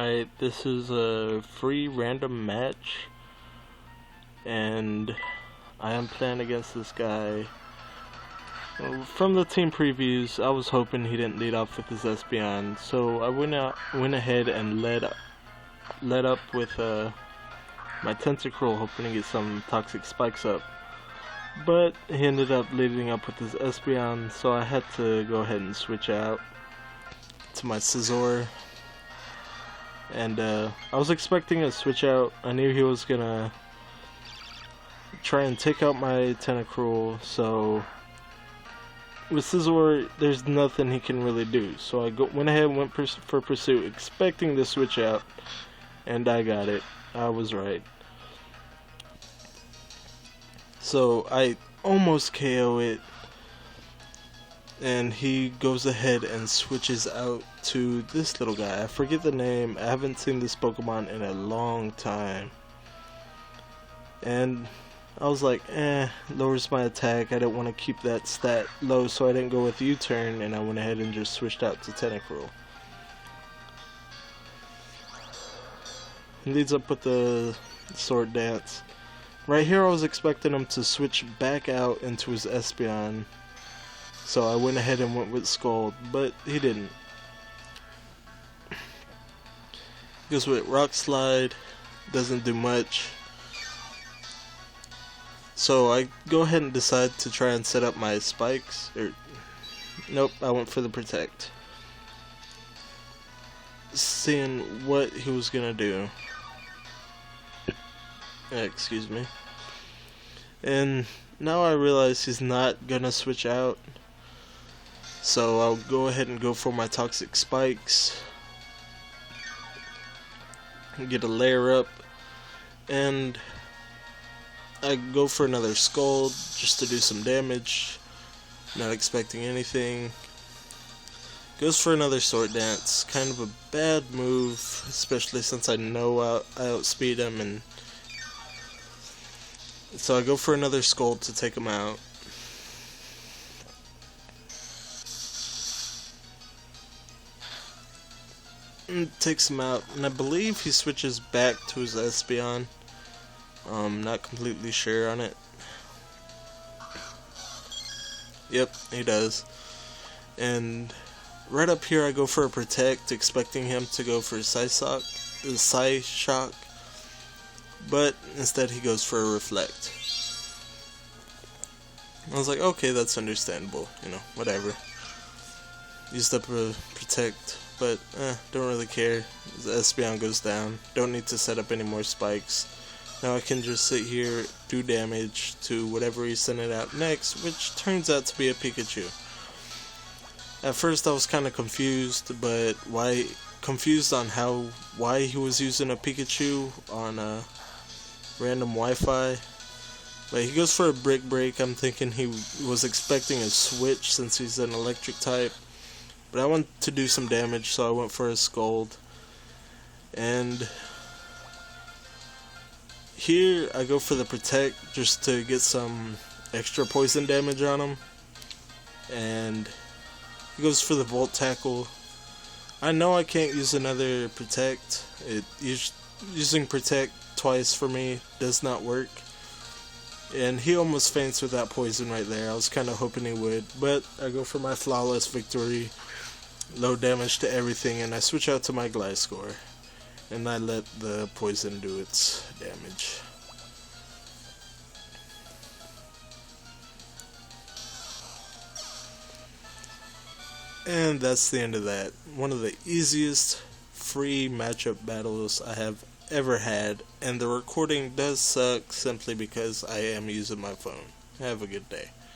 Alright, this is a free random match, and I am playing against this guy. From the team previews, I was hoping he didn't lead off with his Espeon, so I went ahead and led up with my Tentacruel, hoping to get some toxic spikes up. But he ended up leading up with his Espeon, so I had to go ahead and switch out to my Scizor. And I was expecting a switch out. I knew he was gonna try and take out my Tentacruel, so with Scizor, there's nothing he can really do. So I went ahead and went for Pursuit, expecting the switch out, and I got it. I was right. So I almost KO it, and he goes ahead and switches out to this little guy. I forget the name. I haven't seen this Pokemon in a long time. And I was like, lowers my attack. I didn't want to keep that stat low, so I didn't go with U-turn, and I went ahead and just switched out to Tentacruel. He leads up with the Sword Dance. Right here I was expecting him to switch back out into his Espeon, so I went ahead and went with Scald, but he didn't. Goes with Rock Slide, doesn't do much. So I go ahead and decide to try and set up my spikes. Nope, I went for the Protect. Seeing what he was gonna do. Excuse me. And now I realize he's not gonna switch out. So I'll go ahead and go for my Toxic Spikes. Get a layer up. And I go for another Scald just to do some damage. Not expecting anything. Goes for another Sword Dance. Kind of a bad move, especially since I know I outspeed him, and so I go for another Scald to take him out. And takes him out, and I believe he switches back to his Espeon. Not completely sure on it. Yep, he does. And right up here I go for a Protect, expecting him to go for Psyshock, but instead he goes for a Reflect. I was like, okay, that's understandable, whatever. Used up a Protect, but don't really care. The Espeon goes down. Don't need to set up any more spikes. Now I can just sit here, do damage to whatever he's sending out next, which turns out to be a Pikachu. At first I was kind of confused, but confused on why he was using a Pikachu on a random Wi-Fi. But he goes for a Brick Break. I'm thinking he was expecting a switch since he's an electric type. But I wanted to do some damage, so I went for a Scald. And here I go for the Protect just to get some extra poison damage on him. And he goes for the Volt Tackle. I know I can't use another Protect. Using Protect twice for me does not work. And he almost faints with that poison right there. I was kind of hoping he would, but I go for my Flawless Victory. Low damage to everything, and I switch out to my Gliscor. And I let the poison do its damage. And that's the end of that. One of the easiest free matchup battles I have ever had, and the recording does suck simply because I am using my phone. Have a good day.